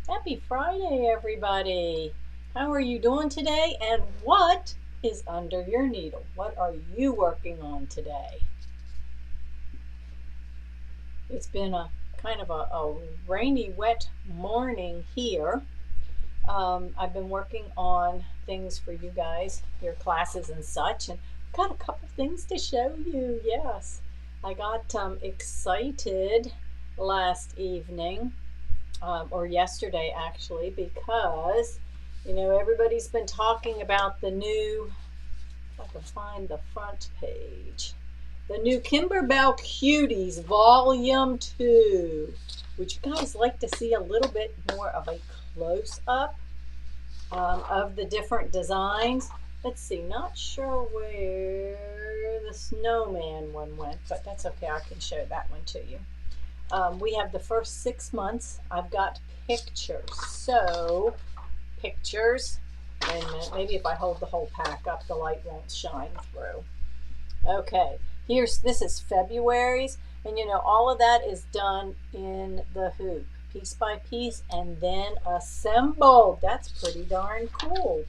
Happy Friday, everybody. How are you doing today? And what is under your needle? What are you working on today? It's been a kind of a rainy, wet morning here. I've been working on things for you guys, your classes and such, and got a couple things to show you. Yes, I got excited last evening or yesterday actually, because everybody's been talking about the new, if I can find the front page, the new Kimberbell Cuties Volume 2. Would you guys like to see a little bit more of a close-up of the different designs? Let's see, not sure where the snowman one went, but that's okay, I can show that one to you. We have the first 6 months. I've got pictures. So, pictures. Wait a minute. Maybe if I hold the whole pack up, the light won't shine through. Okay. This is February's. And all of that is done in the hoop, piece by piece, and then assembled. That's pretty darn cool.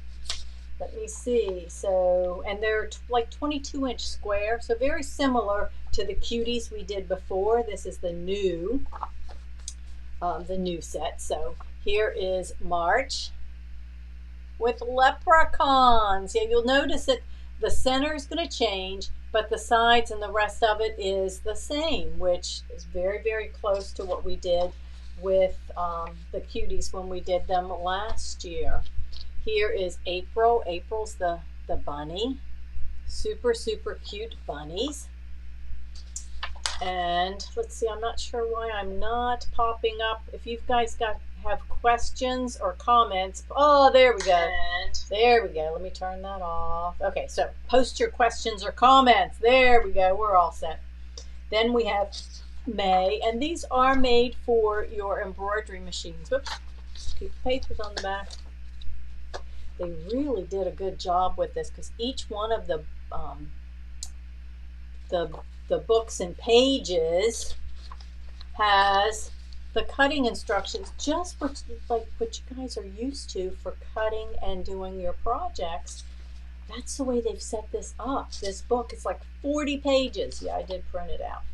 Let me see. So, and they're like 22-inch square, so very similar to the Cuties we did before. This is the new set. So here is March with leprechauns. Yeah, you'll notice that the center is going to change, but the sides and the rest of it is the same, which is very, very close to what we did with the Cuties when we did them last year. Here is April. April's the bunny. Super, super cute bunnies. And let's see, I'm not sure why I'm not popping up. If you guys have questions or comments, oh, there we go. There we go. Let me turn that off. Okay, so post your questions or comments. There we go. We're all set. Then we have May, and these are made for your embroidery machines. Whoops. Keep the papers on the back. They really did a good job with this, because each one of the books and pages has the cutting instructions, just what you guys are used to for cutting and doing your projects. That's the way they've set this up. This book is like 40 pages. Yeah, I did print it out.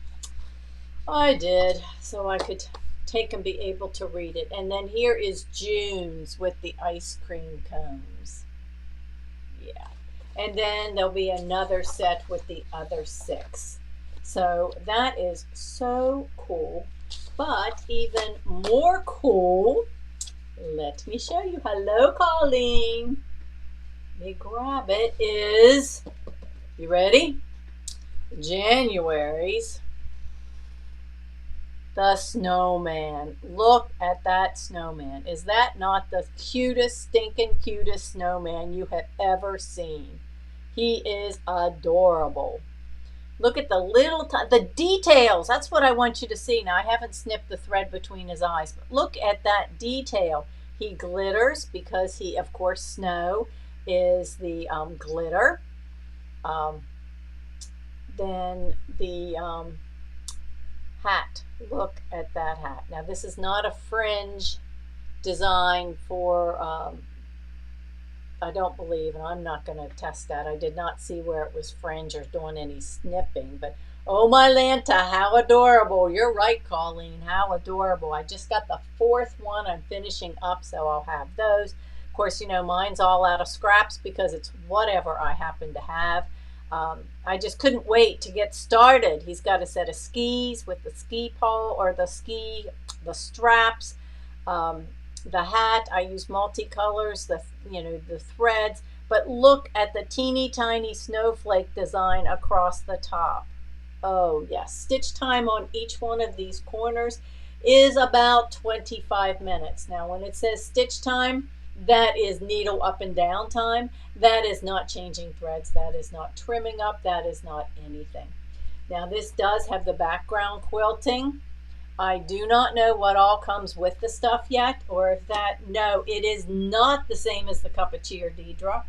I did, so I could take and be able to read it. And then here is June's with the ice cream cones. Yeah. And then there'll be another set with the other 6. So that is so cool. But even more cool, let me show you. Hello, Colleen. Let me grab it. Is, you ready? January's the snowman. Look at that snowman. Is that not the cutest, stinking cutest snowman you have ever seen? He is adorable. Look at the details. That's what I want you to see. Now, I haven't snipped the thread between his eyes, but look at that detail. He glitters because he, of course, snow is the glitter. Then the hat. Look at that hat. Now, this is not a fringe design for, I don't believe, and I'm not going to test that. I did not see where it was fringe or doing any snipping, but oh my Lanta, how adorable. You're right, Colleen, how adorable. I just got the 4th one I'm finishing up, so I'll have those. Of course, mine's all out of scraps because it's whatever I happen to have. I just couldn't wait to get started. He's got a set of skis with the ski pole, or the straps. The hat, I use multicolors, the threads, but look at the teeny tiny snowflake design across the top. Oh yes, stitch time on each one of these corners is about 25 minutes. Now when it says stitch time, that is needle up and down time. That is not changing threads. That is not trimming up. That is not anything. Now this does have the background quilting. I do not know what all comes with the stuff yet, or if no, it is not the same as the Cup of Cheer, Deidre.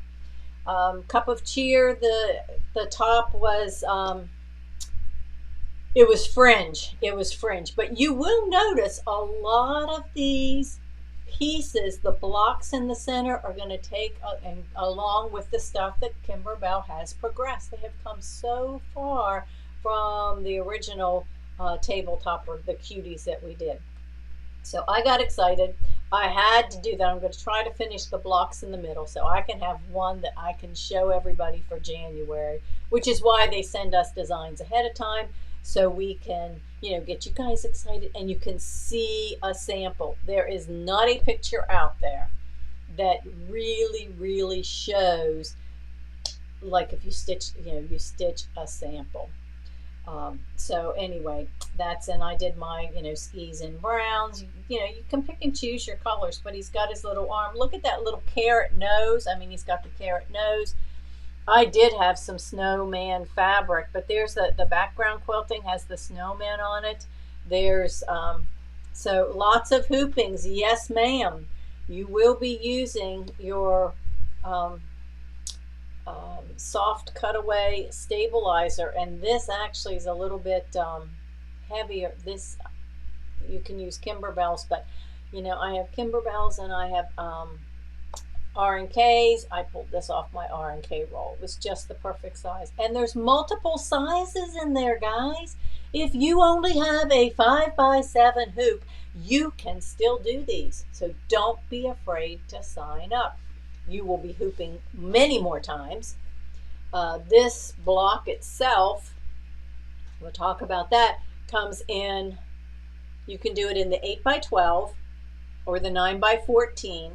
Cup of Cheer, the top was, it was fringe, but you will notice a lot of these pieces, the blocks in the center, are going to take and along with the stuff that Kimberbell has progressed. They have come so far from the original tabletop, or the Cuties that we did. So I got excited. I had to do that. I'm going to try to finish the blocks in the middle so I can have one that I can show everybody for January, which is why they send us designs ahead of time, so we can, get you guys excited and you can see a sample. There is not a picture out there that really, really shows, like if you stitch, you stitch a sample. So anyway, and I did my, skis in browns. You can pick and choose your colors, but he's got his little arm. Look at that little carrot nose. I mean, he's got the carrot nose. I did have some snowman fabric, but there's the background quilting has the snowman on it. There's, so lots of hoopings. Yes, ma'am. You will be using your, soft cutaway stabilizer, and this actually is a little bit heavier. This, you can use Kimberbells, but I have Kimberbells and I have R&Ks. I pulled this off my R&K roll. It was just the perfect size, and there's multiple sizes in there, guys. If you only have a 5x7 hoop, you can still do these, so don't be afraid to sign up. You will be hooping many more times. This block itself, we'll talk about that, comes in, you can do it in the 8x12 or the 9x14.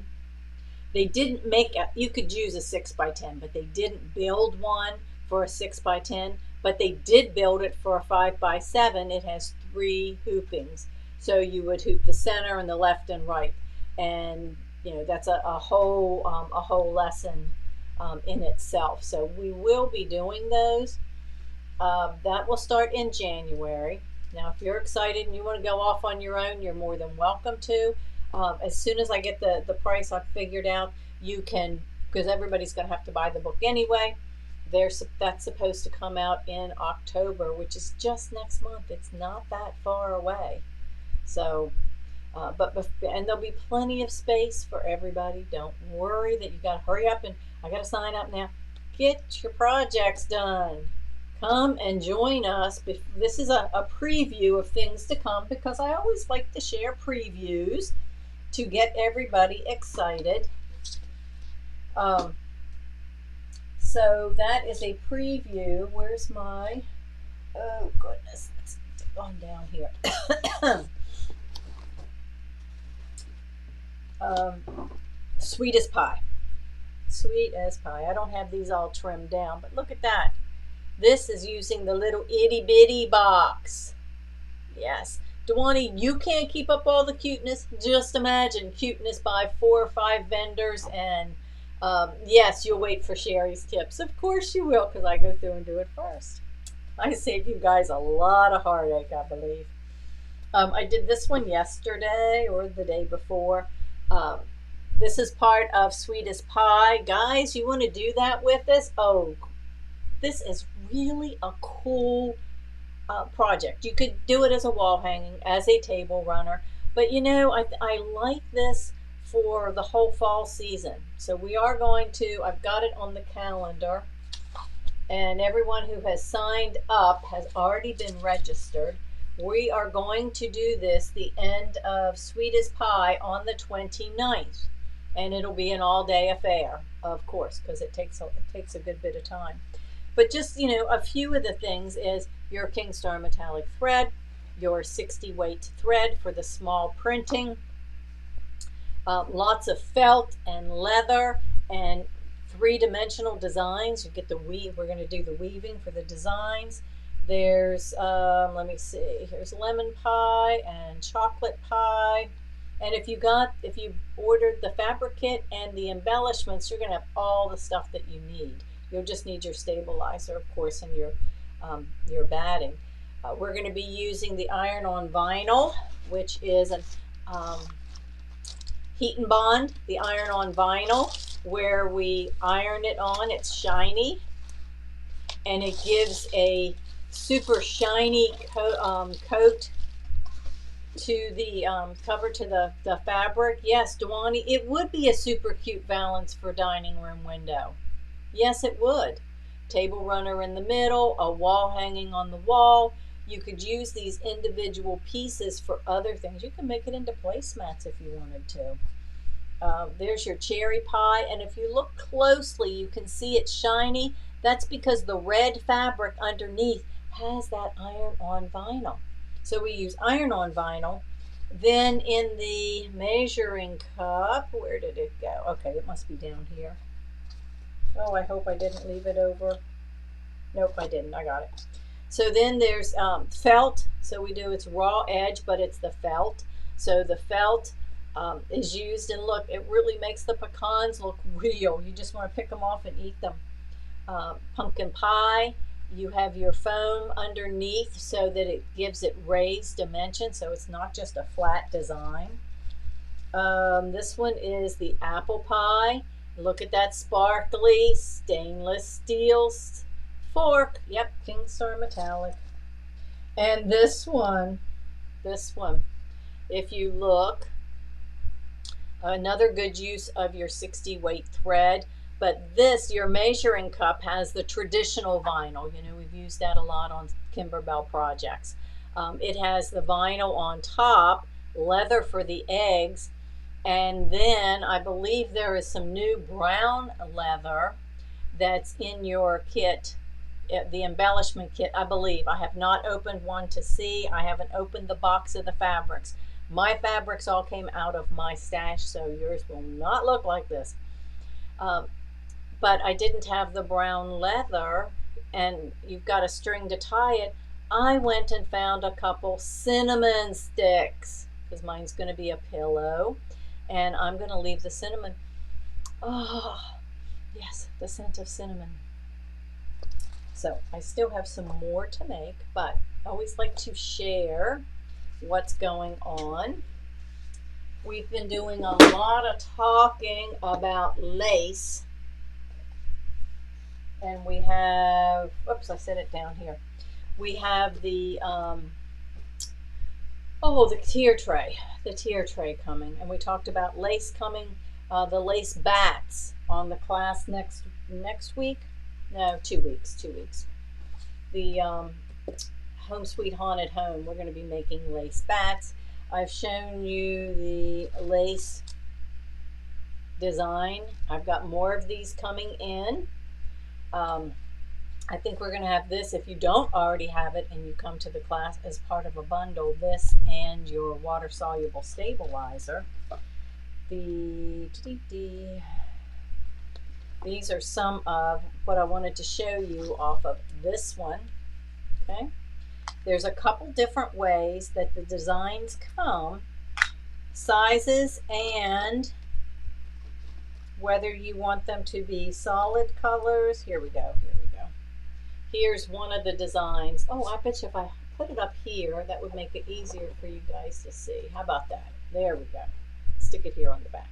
They didn't make it, you could use a 6x10, but they didn't build one for a 6x10, but they did build it for a 5x7. It has 3 hoopings. So you would hoop the center and the left and right. And that's a whole lesson in itself. So we will be doing those. That will start in January. Now, if you're excited and you want to go off on your own, you're more than welcome to. As soon as I get the price I've figured out, you can, because everybody's going to have to buy the book anyway. That's supposed to come out in October, which is just next month. It's not that far away. So, and there'll be plenty of space for everybody. Don't worry that you got to hurry up, and I got to sign up now. Get your projects done. Come and join us. This is a preview of things to come, because I always like to share previews to get everybody excited. So that is a preview. Where's my, oh goodness, it's gone down here. Sweet as pie. Sweet as pie. I don't have these all trimmed down, but look at that. This is using the little itty bitty box. Yes. Dewani, you can't keep up all the cuteness. Just imagine cuteness by 4 or 5 vendors, and yes, you'll wait for Sherry's tips. Of course you will, because I go through and do it first. I saved you guys a lot of heartache, I believe. I did this one yesterday or the day before. This is part of Sweet as Pie. Guys, you want to do that with this? Oh, this is really a cool project. You could do it as a wall hanging, as a table runner, but I like this for the whole fall season. So we are going to, I've got it on the calendar, and everyone who has signed up has already been registered. We are going to do this the end of Sweet as Pie on the 29th, and it'll be an all-day affair, of course, because it takes a good bit of time. But just, a few of the things is your Kingstar metallic thread, your 60 weight thread for the small printing, lots of felt and leather and 3-dimensional designs. You get the weave. We're going to do the weaving for the designs. There's, let me see, here's lemon pie and chocolate pie. And if you ordered the fabric kit and the embellishments, you're going to have all the stuff that you need. You'll just need your stabilizer, of course, and your batting. We're going to be using the iron-on vinyl, which is a heat and bond, the iron-on vinyl, where we iron it on. It's shiny, and it gives a super shiny coat to the cover to the fabric. Yes, Dwani, it would be a super cute valance for dining room window. Yes, it would. Table runner in the middle, a wall hanging on the wall. You could use these individual pieces for other things. You can make it into placemats if you wanted to. There's your cherry pie, and if you look closely, you can see it's shiny. That's because the red fabric underneath has that iron-on vinyl. So we use iron-on vinyl. Then in the measuring cup, where did it go? Okay, it must be down here. Oh, I hope I didn't leave it over. Nope, I didn't. I got it. So then there's felt. So we do its raw edge, but it's the felt. So the felt is used, and look, it really makes the pecans look real. You just want to pick them off and eat them. Pumpkin pie. You have your foam underneath so that it gives it raised dimension, so it's not just a flat design. This one is the apple pie. Look at that sparkly stainless steel fork. Yep, Kingstar metallic. And this one, if you look, another good use of your 60 weight thread. But this, your measuring cup, has the traditional vinyl. You know, we've used that a lot on Kimberbell projects. It has the vinyl on top, leather for the eggs, and then I believe there is some new brown leather that's in your kit, the embellishment kit, I believe. I have not opened one to see. I haven't opened the box of the fabrics. My fabrics all came out of my stash, so yours will not look like this. But I didn't have the brown leather, and you've got a string to tie it. I went and found a couple cinnamon sticks because mine's going to be a pillow, and I'm going to leave the cinnamon. Oh, yes, the scent of cinnamon. So I still have some more to make, but I always like to share what's going on. We've been doing a lot of talking about lace. And we have, oops, I set it down here. We have the, the tier tray coming. And we talked about lace coming, the lace bats on the class next week. No, 2 weeks. The Home Sweet Haunted Home, we're going to be making lace bats. I've shown you the lace design. I've got more of these coming in. I think we're going to have this, if you don't already have it and you come to the class, as part of a bundle, this and your water soluble stabilizer. These are some of what I wanted to show you off of this one. Okay, there's a couple different ways that the designs come, sizes, and whether you want them to be solid colors. Here we go. Here's one of the designs. Oh, I bet you if I put it up here, that would make it easier for you guys to see. How about that? There we go. Stick it here on the back.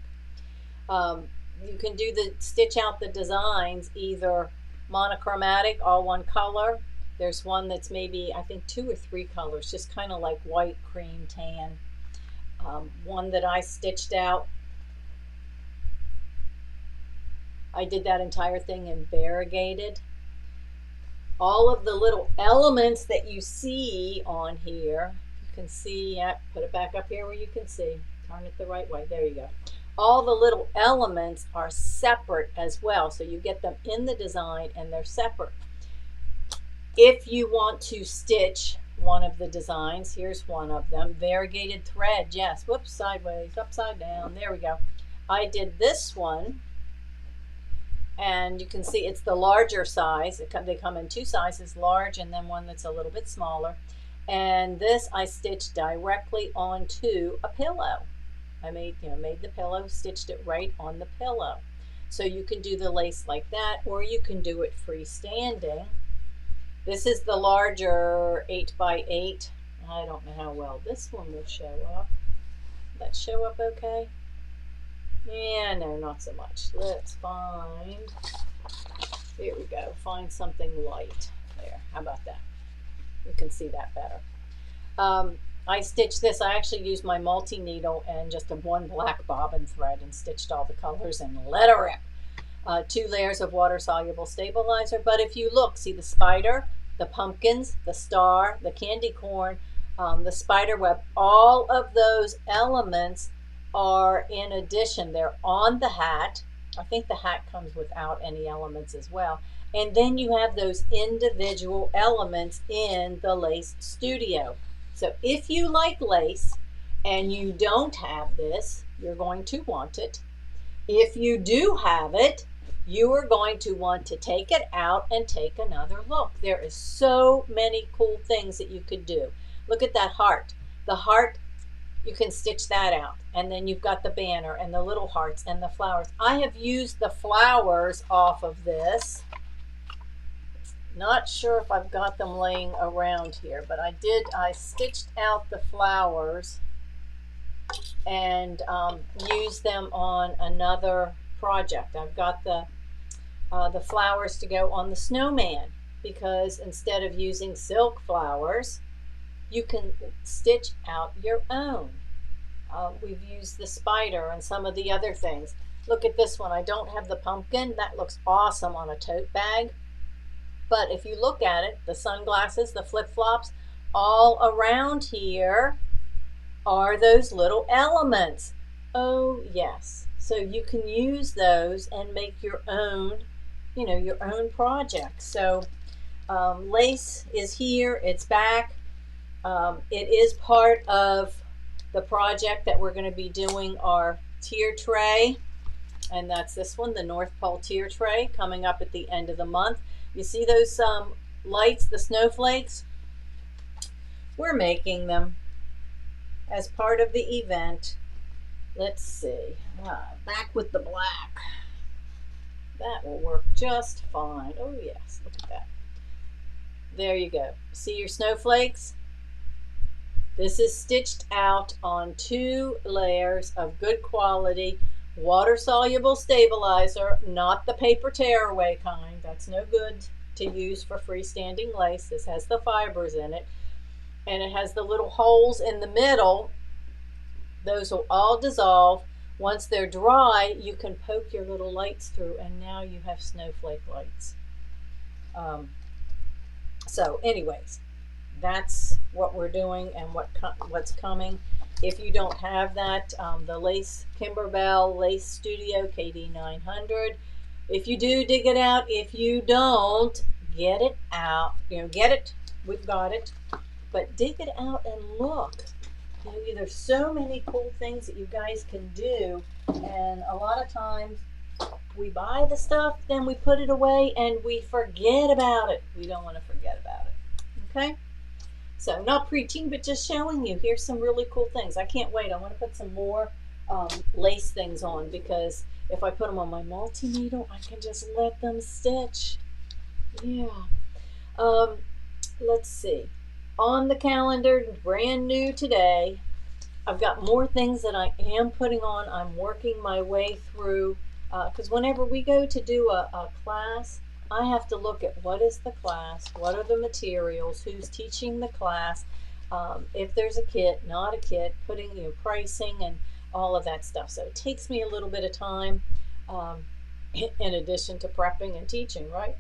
You can do stitch out the designs either monochromatic, all one color. There's one that's maybe, I think, 2 or 3 colors, just kind of like white, cream, tan. One that I stitched out, I did that entire thing in variegated. All of the little elements that you see on here, you can see, yep, put it back up here where you can see. Turn it the right way. There you go. All the little elements are separate as well. So you get them in the design and they're separate. If you want to stitch one of the designs, here's one of them. Variegated thread, yes. Whoops, sideways, upside down. There we go. I did this one. And you can see it's the larger size. They come in 2 sizes, large and then one that's a little bit smaller. And this I stitched directly onto a pillow. I made the pillow, stitched it right on the pillow. So you can do the lace like that, or you can do it freestanding. This is the larger 8x8. I don't know how well this one will show up. Will that show up okay? Yeah, no, not so much. Let's find, here we go, find something light there. How about that? You can see that better. I stitched this. I actually used my multi-needle and just a one black bobbin thread and stitched all the colors and let her rip. 2 layers of water-soluble stabilizer. But if you look, see the spider, the pumpkins, the star, the candy corn, the spider web, all of those elements are in addition. They're on the hat. I think the hat comes without any elements as well. And then you have those individual elements in the Lace Studio. So if you like lace and you don't have this, you're going to want it. If you do have it, you are going to want to take it out and take another look. There is so many cool things that you could do. Look at that heart. The heart, you can stitch that out. And then you've got the banner and the little hearts and the flowers. I have used the flowers off of this. Not sure if I've got them laying around here, but I stitched out the flowers and used them on another project. I've got the flowers to go on the snowman, because instead of using silk flowers, you can stitch out your own. We've used the spider and some of the other things. Look at this one. I don't have the pumpkin. That looks awesome on a tote bag. But if you look at it, the sunglasses, the flip-flops, all around here are those little elements. Oh, yes. So you can use those and make your own, your own project. So lace is here. It's back. It is part of the project that we're going to be doing our tier tray. And that's this one, the North Pole tier tray, coming up at the end of the month. You see those lights, the snowflakes? We're making them as part of the event. Let's see. Back with the black. That will work just fine. Oh, yes. Look at that. There you go. See your snowflakes? This is stitched out on 2 layers of good quality water-soluble stabilizer, not the paper tearaway kind. That's no good to use for freestanding lace. This has the fibers in it, and it has the little holes in the middle. Those will all dissolve. Once they're dry, you can poke your little lights through, and now you have snowflake lights. So anyways, that's what we're doing and what's coming. If you don't have that, the Lace Kimberbell Lace Studio KD 900. If you do, dig it out. If you don't, get it out. Get it. We've got it. But dig it out and look. There's so many cool things that you guys can do. And a lot of times we buy the stuff, then we put it away and we forget about it. We don't want to forget about it. Okay? So not preaching, but just showing you. Here's some really cool things. I can't wait. I want to put some more lace things on, because if I put them on my multi-needle, I can just let them stitch. Yeah. Let's see. On the calendar, brand new today, I've got more things that I am putting on. I'm working my way through, because whenever we go to do a class, I have to look at what is the class, what are the materials, who's teaching the class, if there's a kit, not a kit, putting pricing and all of that stuff. So it takes me a little bit of time in addition to prepping and teaching, right?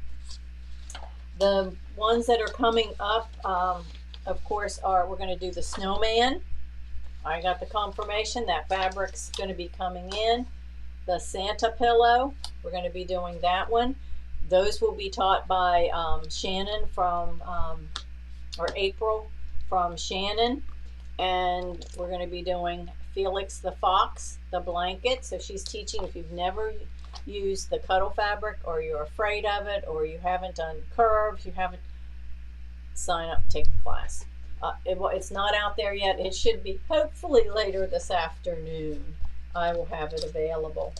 The ones that are coming up, of course, we're going to do the snowman. I got the confirmation that fabric's going to be coming in. The Santa pillow, we're going to be doing that one. Those will be taught by Shannon or April from Shannon. And we're going to be doing Felix the Fox, the blanket. So she's teaching, if you've never used the cuddle fabric, or you're afraid of it, or you haven't done curves, you haven't, sign up, take the class. It's not out there yet. It should be hopefully later this afternoon. I will have it available.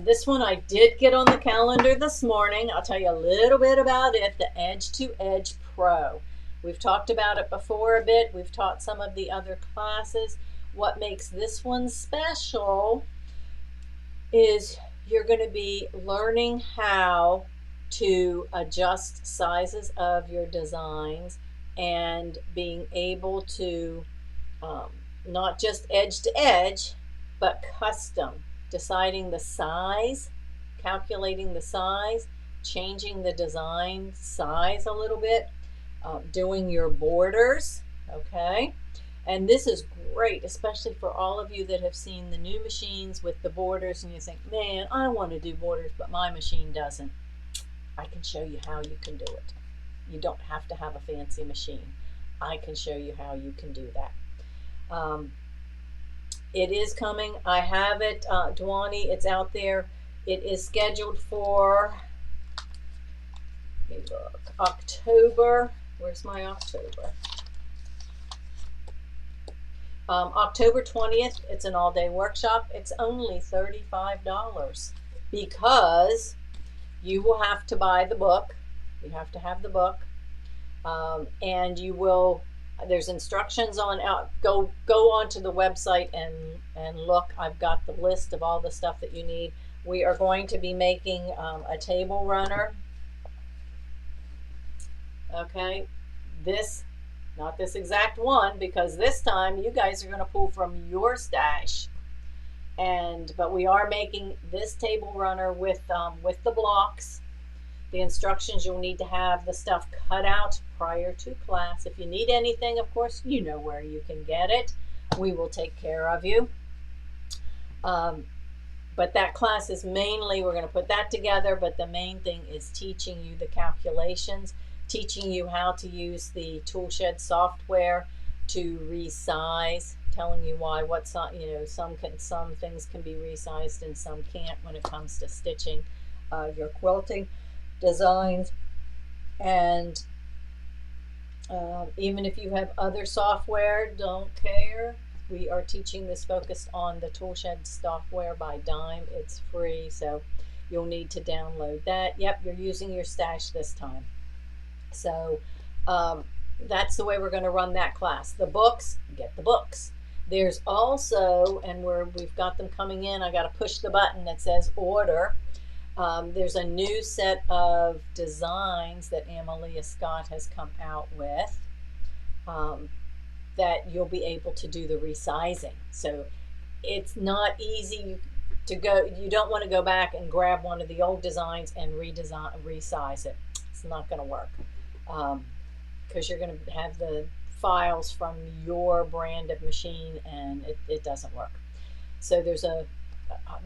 This one I did get on the calendar this morning. I'll tell you a little bit about it, the Edge to Edge Pro. We've talked about it before a bit. We've taught some of the other classes. What makes this one special is you're going to be learning how to adjust sizes of your designs and being able to not just edge to edge, but custom, deciding the size, calculating the size, changing the design size a little bit, doing your borders, okay? And this is great, especially for all of you that have seen the new machines with the borders and you think, man, I want to do borders, but my machine doesn't. I can show you how you can do it. You don't have to have a fancy machine. I can show you how you can do that. It is coming. I have it, Dwani, it's out there. It is scheduled for, let me look, October. Where's my October? October 20th, it's an all-day workshop. It's only $35 because you will have to buy the book. You have to have the book. And you will, there's instructions on out. Go onto the website and look. I've got the list of all the stuff that you need. We are going to be making a table runner. Okay, not this exact one, because this time you guys are going to pull from your stash. But we are making this table runner with the blocks. The instructions, you'll need to have the stuff cut out prior to class. If you need anything, of course, you know where you can get it. We will take care of you. But that class is mainly, we're going to put that together, but the main thing is teaching you the calculations, teaching you how to use the Toolshed software to resize, telling you why, some things can be resized and some can't when it comes to stitching your quilting designs. And even if you have other software, don't care. We are teaching this focused on the Toolshed software by Dime. It's free, so you'll need to download that. Yep, you're using your stash this time. So that's the way we're going to run that class. The books, get the books. There's also, and we've got them coming in, I got to push the button that says order. There's a new set of designs that Amelie Scott has come out with that you'll be able to do the resizing. So it's not easy to go, you don't want to go back and grab one of the old designs and resize it. It's not going to work because you're going to have the files from your brand of machine and it doesn't work. So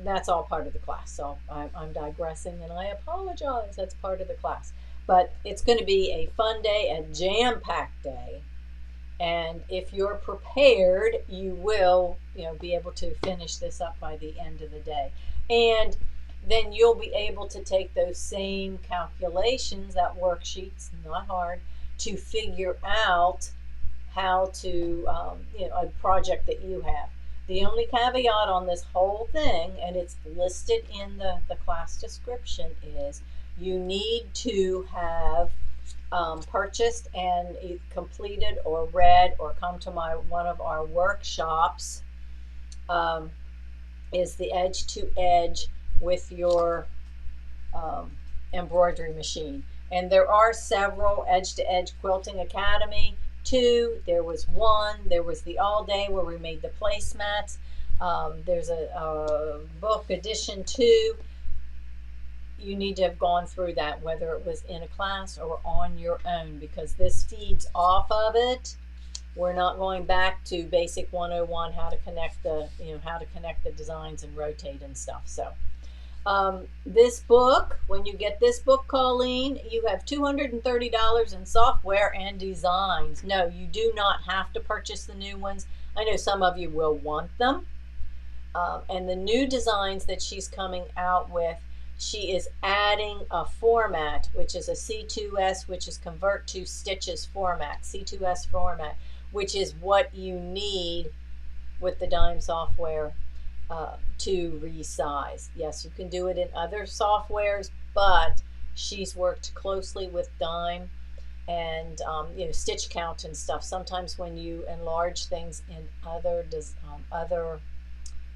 that's all part of the class. So I'm digressing and I apologize. That's part of the class. But it's going to be a fun day, a jam-packed day. And if you're prepared, you will, be able to finish this up by the end of the day. And then you'll be able to take those same calculations, that worksheets, not hard, to figure out how to, a project that you have. The only caveat on this whole thing, and it's listed in the class description, is you need to have purchased and completed or read or come to one of our workshops, is the edge to edge with your embroidery machine. And there are several Edge to Edge Quilting Academy. 2, there was 1, there was the all day where we made the placemats. There's a book edition 2. You need to have gone through that, whether it was in a class or on your own, because this feeds off of it. We're not going back to basic 101, how to connect the designs and rotate and stuff. So this book, when you get this book, Colleen, you have $230 in software and designs. No, you do not have to purchase the new ones. I know some of you will want them. And the new designs that she's coming out with, she is adding a format, which is a C2S, which is convert to stitches format, C2S format, which is what you need with the Dime software to resize. Yes, you can do it in other softwares, but she's worked closely with Dime and stitch count and stuff. Sometimes when you enlarge things in other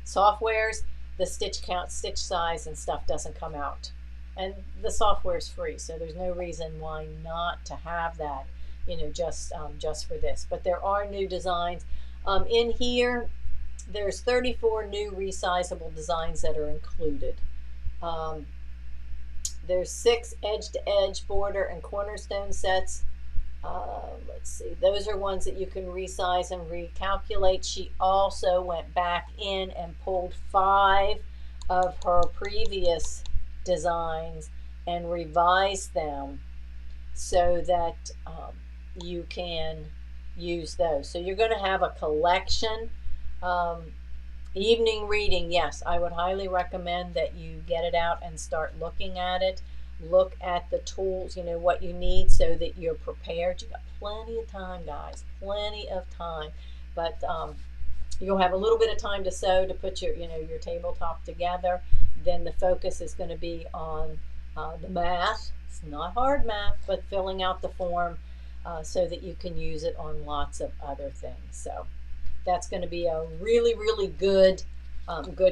softwares, the stitch count, stitch size and stuff doesn't come out. And the software is free, so there's no reason why not to have that, just for this. But there are new designs. In here, there's 34 new resizable designs that are included. Um, there's 6 edge-to-edge border and cornerstone sets. Let's see, those are ones that you can resize and recalculate. She also went back in and pulled 5 of her previous designs and revised them so that you can use those. So you're going to have a collection. Evening reading, yes, I would highly recommend that you get it out and start looking at it. Look at the tools, you know, what you need so that you're prepared. You got plenty of time, guys, plenty of time. But you'll have a little bit of time to sew, to put your, you know, your tabletop together. Then the focus is going to be on the math. It's not hard math, but filling out the form so that you can use it on lots of other things. So that's going to be a really, really good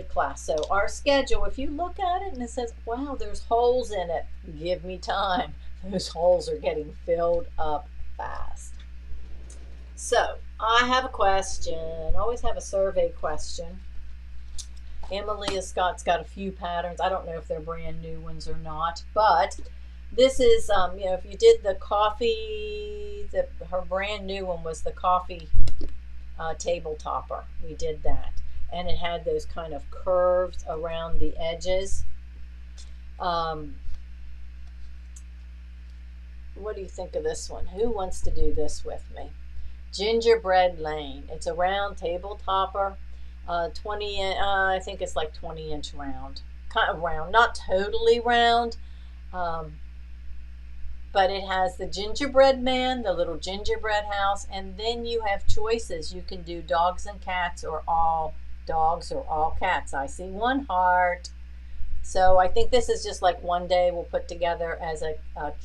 class. So our schedule, if you look at it and it says, wow, there's holes in it, give me time. Those holes are getting filled up fast. So I have a question. I always have a survey question. Amelie Scott's got a few patterns. I don't know if they're brand new ones or not, but this is, you know, if you did the coffee, her brand new one was the coffee table topper. We did that. And it had those kind of curves around the edges. What do you think of this one? Who wants to do this with me? Gingerbread Lane. It's a round table topper. 20, I think it's like 20-inch round. Kind of round, not totally round. But it has the gingerbread man, the little gingerbread house, and then you have choices. You can do dogs and cats, or all dogs or all cats. I see one heart. So I think this is just like one day we'll put together as a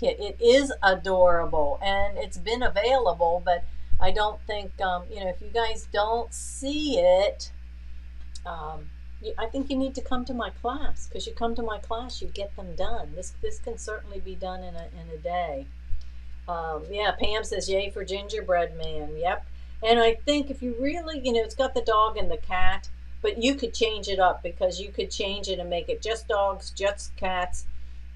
kit. It is adorable, and it's been available, but I don't think, you know, if you guys don't see it, I think you need to come to my class, because you come to my class, you get them done. This can certainly be done in a day. Yeah, Pam says, yay for gingerbread man. Yep. And I think if you really, you know, it's got the dog and the cat, but you could change it up, because you could change it and make it just dogs, just cats,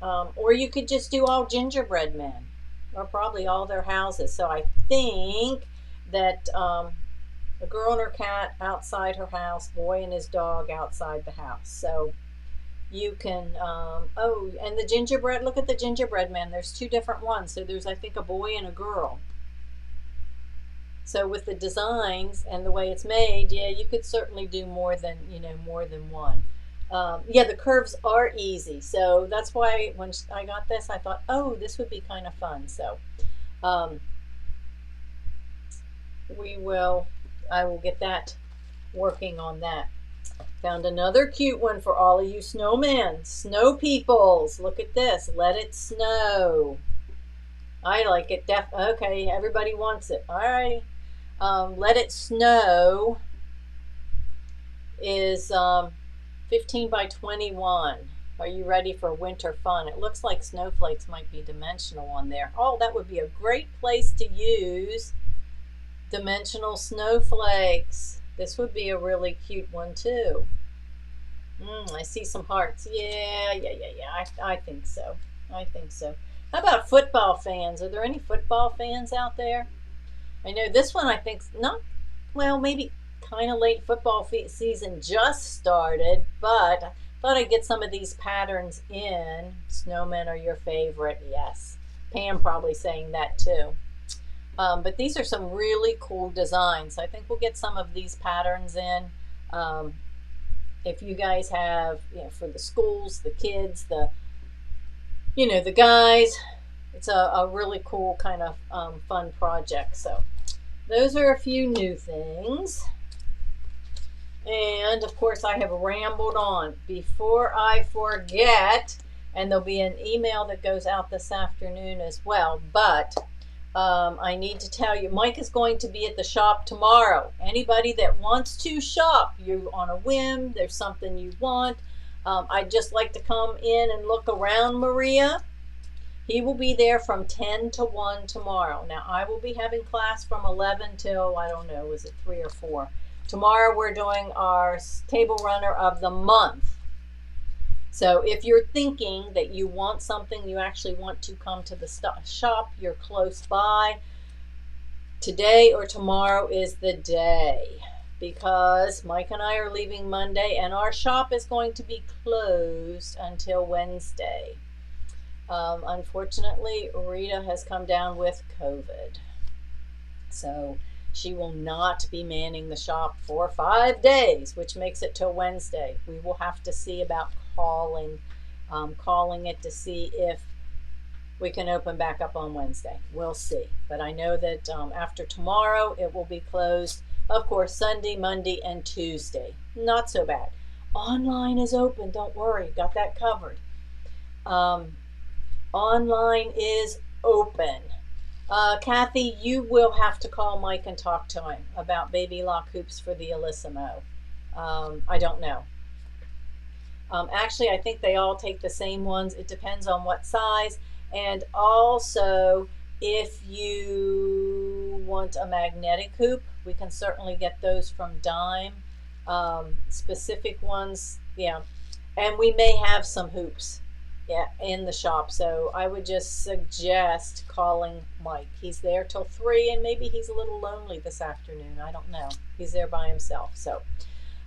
or you could just do all gingerbread men, or probably all their houses. So I think that a girl and her cat outside her house, boy and his dog outside the house. So you can, oh, and the gingerbread, look at the gingerbread man. There's 2 different ones. So there's, I think, a boy and a girl. So with the designs and the way it's made, yeah, you could certainly do more than, you know, more than one. Yeah, the curves are easy. So that's why when I got this, I thought, oh, this would be kind of fun. So I will get that, working on that. Found another cute one for all of you snowmen, snow peoples. Look at this. Let it snow. I like it. Okay, everybody wants it. All right. Let it snow is 15 by 21. Are you ready for winter fun? It looks like snowflakes might be dimensional on there. Oh, that would be a great place to use dimensional snowflakes. This would be a really cute one too. I see some hearts. Yeah. I think so. I think so. How about football fans? Are there any football fans out there? I know this one, I think, not, well, maybe kind of late football season just started, but I thought I'd get some of these patterns in. Snowmen are your favorite. Yes. Pam probably saying that too. But these are some really cool designs. I think we'll get some of these patterns in. If you guys have, you know, for the schools, the kids, the, you know, the guys, it's a really cool kind of fun project. So those are a few new things. And of course I have rambled on. Before I forget, and there'll be an email that goes out this afternoon as well, but I need to tell you, Mike is going to be at the shop tomorrow. Anybody that wants to shop, you're on a whim, there's something you want, I'd just like to come in and look around, Maria. He will be there from 10 to 1 tomorrow. Now, I will be having class from 11 till, I don't know, is it 3 or 4? Tomorrow we're doing our table runner of the month. So if you're thinking that you want something, you actually want to come to the shop, you're close by, today or tomorrow is the day, because Mike and I are leaving Monday and our shop is going to be closed until Wednesday. Unfortunately, Rita has come down with COVID. So she will not be manning the shop for 5 days, which makes it till Wednesday. We will have to see about calling it to see if we can open back up on Wednesday. We'll see. But I know that after tomorrow, it will be closed. Of course, Sunday, Monday, and Tuesday. Not so bad. Online is open. Don't worry. Got that covered. Online is open. Kathy, you will have to call Mike and talk to him about baby lock hoops for the Elissimo. I don't know. Actually, I think they all take the same ones. It depends on what size. And also, if you want a magnetic hoop, we can certainly get those from Dime. Specific ones, yeah. And we may have some hoops, yeah, in the shop. So I would just suggest calling Mike. He's there till 3, and maybe he's a little lonely this afternoon. I don't know. He's there by himself. So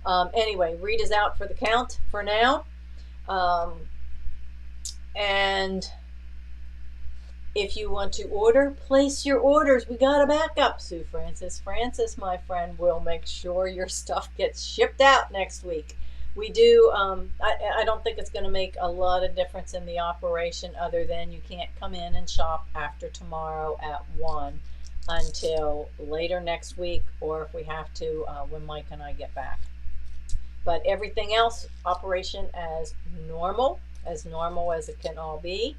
anyway, Rita's out for the count for now. And if you want to order, place your orders. We got a backup, Sue Francis. Francis, my friend, will make sure your stuff gets shipped out next week. We do, I don't think it's going to make a lot of difference in the operation, other than you can't come in and shop after tomorrow at 1 until later next week, or if we have to, when Mike and I get back. But everything else, operation as normal as it can all be.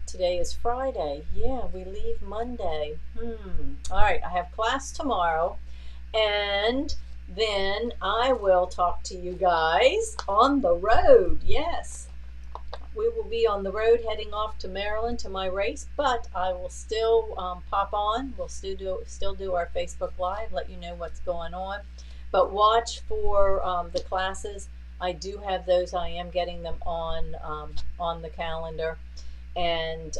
Today is Friday. Yeah, we leave Monday. All right, I have class tomorrow, and then I will talk to you guys on the road. Yes, we will be on the road heading off to Maryland to my race, but I will still pop on. We'll still do our Facebook Live, let you know what's going on. But watch for the classes. I do have those. I am getting them on the calendar. And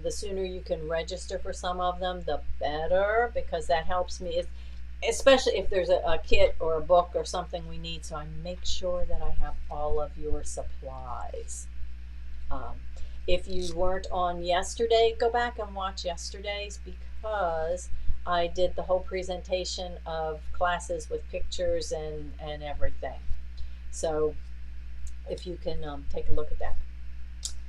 the sooner you can register for some of them, the better, because that helps me, especially if there's a kit or a book or something we need. So I make sure that I have all of your supplies. If you weren't on yesterday, go back and watch yesterday's, because I did the whole presentation of classes with pictures and everything. So if you can take a look at that.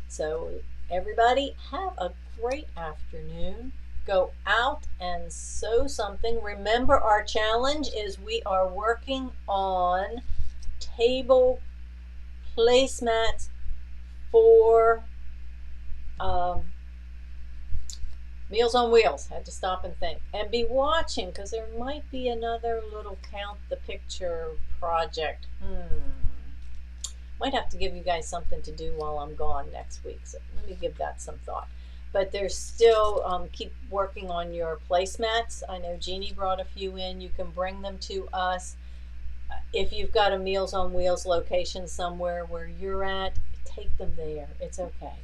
So everybody, have a great afternoon. Go out and sew something. Remember, our challenge is we are working on table placemats for Meals on Wheels. Had to stop and think. And be watching, because there might be another little count the picture project. Might have to give you guys something to do while I'm gone next week. So let me give that some thought. But there's still, keep working on your placemats. I know Jeannie brought a few in. You can bring them to us. If you've got a Meals on Wheels location somewhere where you're at, take them there. It's okay.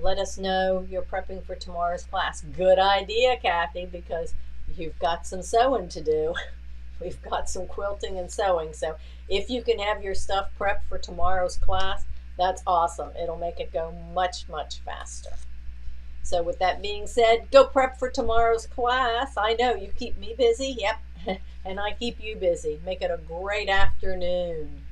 Let us know you're prepping for tomorrow's class. Good idea, Kathy, because you've got some sewing to do. We've got some quilting and sewing. So if you can have your stuff prepped for tomorrow's class, that's awesome. It'll make it go much, much faster. So with that being said, go prep for tomorrow's class. I know you keep me busy. Yep. And I keep you busy. Make it a great afternoon.